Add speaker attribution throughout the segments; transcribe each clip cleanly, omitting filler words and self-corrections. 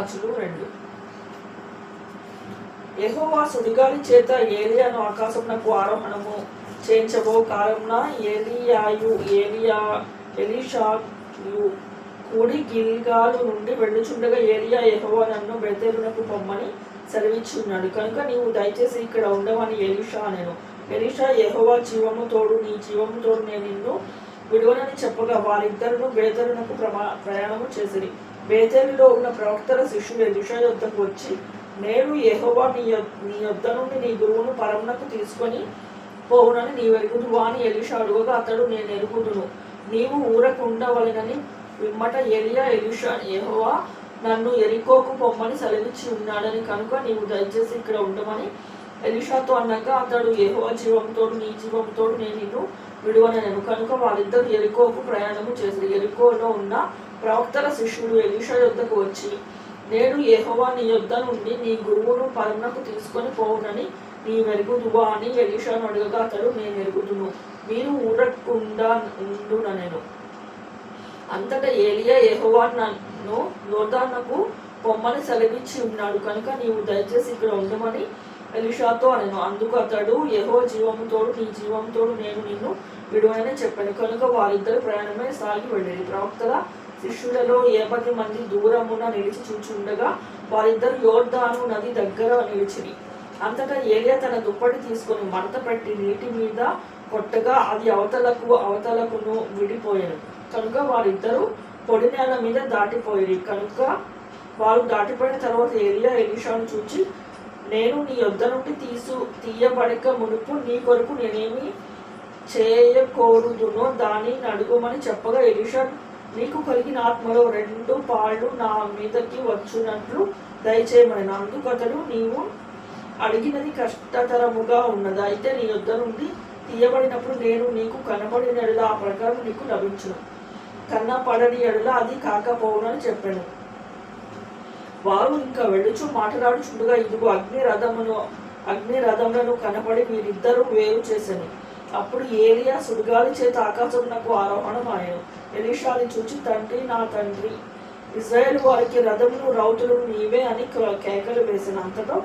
Speaker 1: రాజులు 2. యెహోవా సుడిగాలి చేత ఏలియాను ఆకాశమునకు ఆరోహణము చేయించబో కాలమున ఎలీషాయు కూడి గిల్గాలు నుండి వెళ్ళుచుండగా ఏలియా యెహోవా నన్ను బేతేలునకు పొమ్మని సెలవిచ్చి ఉన్నాడు కనుక నీవు దయచేసి ఇక్కడ ఉండవని ఎలీషా అనెను. ఎలీషా యెహోవా జీవము తోడు నీ జీవము తోడు నేను నిన్ను విడువనని చెప్పగా వారిద్దరును బేతేలునకు ప్రయాణము చేసిరి. బేతేలులో ఉన్న ప్రవక్తల శిష్యులు ఎలీషా యొద్దకు వచ్చి, నేడు యెహోవా నీ యొద్ద నుండి నీ గురువును పరమునకు తీసుకొని పోవునని నీవెరుగుదువా అని ఎలీషా అడుగగా అతడు, నేను ఎరుగుదును, నీవు ఊరకు ఉండవలెనని విమ్మట ఏలియా ఎలీషా, యెహోవా నన్ను ఎరికోకు పొమ్మని సెలవిచ్చి ఉన్నాడని కనుక నీవు దయచేసి ఇక్కడ ఉండమని ఎలీషాతో అన్నాక అతడు, యెహోవా జీవంతోడు నీ జీవంతోడు నేను నిన్ను విడువనెను. కనుక వారిద్దరు ఎరికోకు ప్రయాణము చేసి ఎరికోలో ఉన్న ప్రవక్తల శిష్యుడు ఎలీషా యొద్దకు వచ్చి, నేడు యెహోవా నీ యొద్ద నుండి నీ గురువును పరమునకు తీసుకొని పోవునని నీవెరుగుదువా అని ఎలీషాను అడగగా అతడు, నేను ఎరుగుదును, మీరు ఊరకుండా ఉండుననెను. అంతటా ఏలియా, యెహోవా నన్ను యోర్దానుకు పొమ్మని సెలవిచ్చి ఉన్నాడు కనుక నీవు దయచేసి ఇక్కడ ఉండమని ఎలీషాతో అనెను. అందుకు అతడు, యెహోవా జీవముతోడు నీ జీవంతోడు నేను నిన్ను విడువనని చెప్పాను. కనుక వారిద్దరు ప్రయాణమే సాగి వెళ్ళేది. ప్రవక్తల శిష్యులలో 70 మంది దూరమున నిలిచి చూచుండగా వారిద్దరు యోర్దాను నది దగ్గర నిలిచిరి. అంతటా ఏలియా తన దుప్పటి తీసుకొని మడత పెట్టి నీటి మీద కొట్టగా అది అవతలకును విడిపోయాను. కనుక వారిద్దరూ పొడి నేల మీద దాటిపోయి కనుక వారు దాటిపోయిన తర్వాత ఏలియా ఎలీషాను చూచి, నేను నీ యొద్ద నుండి తీయబడక మునుపు నీ కొరకు నేనేమి చేయకూడదునో దాన్ని అడుగుమని చెప్పగా ఎలీషా, నీకు కలిగిన ఆత్మలో 2 పాళ్ళు నా మీదకి వచ్చునట్లు దయచేయమని. అందుకు అతడు, నీవు అడిగినది కష్టతరముగా ఉన్నది, అయితే నీ యొద్ద నుండి తీయబడినప్పుడు నేను నీకు కనబడిన ఎడల ఆ ప్రకారం నీకు లభించును, కన్నపడని ఎడల అది కాకపోవునని చెప్పాను. వారు ఇంకా వెళ్ళుచు మాట్లాడుచుండగా ఇదిగో అగ్ని రథములను కనపడి వీరిద్దరూ వేరు చేసెను. అప్పుడు ఏలియా సుడిగాలి చేత ఆకాశమునకు ఆరోహణం ఆయను. ఎలీషాని చూచి, తండ్రి, నా తండ్రి, ఇశ్రాయేలు వారికి రథములు రౌతులను నీవే అని కేకలు వేసిన. అంతటా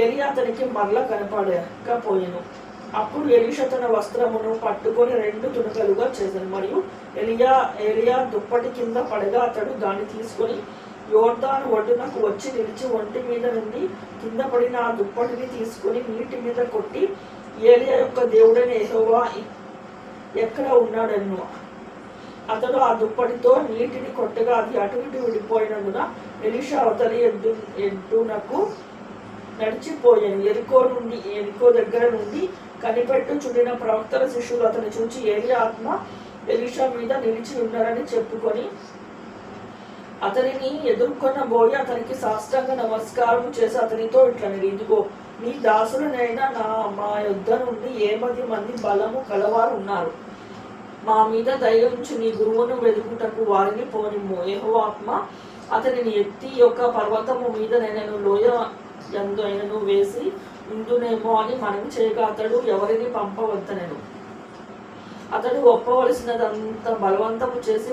Speaker 1: ఏలియా అతనికి మరలా కనపడకపోయెను. అప్పుడు ఎలీషా తన వస్త్రమును పట్టుకొని 2 తునకలుగా చేశాను. మరియు ఏలియా దుప్పటి కింద పడగా అతడు దాన్ని తీసుకొని యోర్దాను ఒడ్డునకు వచ్చి నిలిచి ఒంటి మీద నుండి కింద పడిన ఆ దుప్పటిని తీసుకొని నీటి మీద కొట్టి, ఏలియా యొక్క దేవుడైన యెహోవా ఎక్కడ ఉన్నాడను. అతడు ఆ దుప్పటితో నీటిని కొట్టగా అది అటు ఇటు విడిపోయినందున ఎలీషా అవతలి ఎద్దునకు నడిచిపోయాను. ఎరికో దగ్గర నుండి కనిపెట్టుచుండిన ప్రవక్తల శిష్యులు అతని చూచి, ఏలియా ఆత్మ ఎలీషా మీద నిలిచి ఉన్నారని చెప్పుకొని అతనిని ఎదుర్కొనబోయి అతనికి సాష్టాంగ నమస్కారం చేసి అతనితో ఇట్లనిది, ఇదిగో నీ దాసులనైనా మా యొద్ద నుండి 80 మంది బలము కలవారు ఉన్నారు. మా మీద దయ ఉంచి నీ గురువును వెతుకుటకు వారిని పోనిమ్ము. యెహోవా ఆత్మ అతనిని ఎత్తి యొక్క పర్వతము మీద నేను లోయ యందు ఆయనను వేసి ఉందునేమో అని మనవి చేయగా అతడు, ఎవరిని పంపవద్దనెను. అతడు ఒప్పవలసినదంత బలవంతము చేసి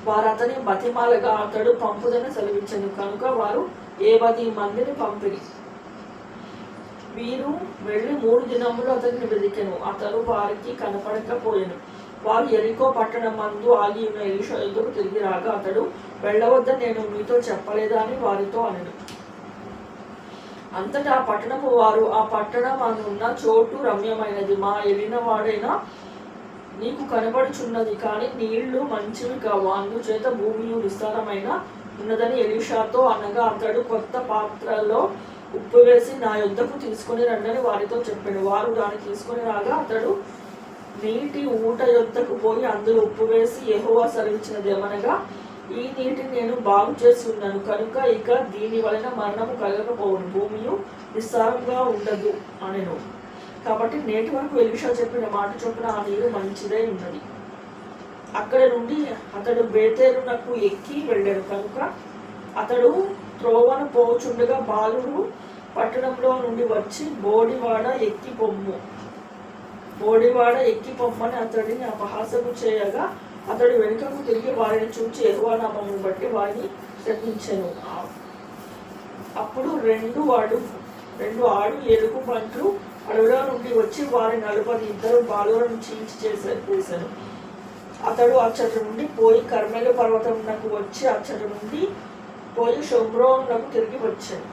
Speaker 1: వారతని బతిమాలగా అతడు పంపుదని సెలవిచ్చను. కనుక వారు 70 మందిని పంపిరి. వీరు వెళ్ళి 3 దినములు అతడిని వెదికెను. అతడు వారికి కనపడకపోయెను. వారు ఎరికో పట్టణమందు ఆగి ఉన్న ఎలీషా యొద్దకు తిరిగి రాగా అతడు, వెళ్ళవద్దని నేను మీతో చెప్పలేదా అని వారితో అనెను. అంతటా ఆ పట్టణపు వారు, ఆ పట్టణం అనున్న చోటు రమ్యమైనది, మా ఎలిన వాడైనా నీకు కనబడుచున్నది, కానీ నీళ్లు మంచివి కావు, అందుచేత భూమియు విస్తారమైన ఉన్నదని ఎలీషాతో అనగా అతడు, కొత్త పాత్రలో ఉప్పు వేసి నా యొద్దకు తీసుకొని రండని వారితో చెప్పాడు. వారు దాన్ని తీసుకొని రాగా అతడు నీటి ఊట యొద్దకు పోయి అందులో ఉప్పు వేసి, యెహోవా సెలవిచ్చినదేమనగా, ఈ నీటిని నేను బాగు చేసి ఉన్నాను కనుక ఇక దీని వలన మరణము కలగకపోవును, భూమియు విస్తారంగా ఉండదు అనెను. కాబట్టి నేటి వరకు ఎలీషా చెప్పిన మాట చొప్పున ఆ నీరు మంచిదై ఉన్నది. అక్కడ నుండి అతడు బేతేలునకు ఎక్కి వెళ్ళాడు. కనుక అతడు త్రోవను పోచుండగా బాలుడు పట్టణంలో నుండి వచ్చి, బోడివాడ ఎక్కి పొమ్మని అతడిని అపహాసము చేయగా అతడు వెనుకకు తిరిగి వారిని చూచి, యెహోవా నామమును బట్టి వారిని శపించెను. అప్పుడు రెండు ఆడు ఎలుగు బంట్లు అడవిలో నుండి వచ్చి వారి 42 బాలులను చీల్చి చేశాను. అతడు అచ్చటి నుండి పోయి కర్మెలు పర్వతమునకు వచ్చి అచ్చటి నుండి పోయి షోమ్రోనునకు తిరిగి వచ్చాను.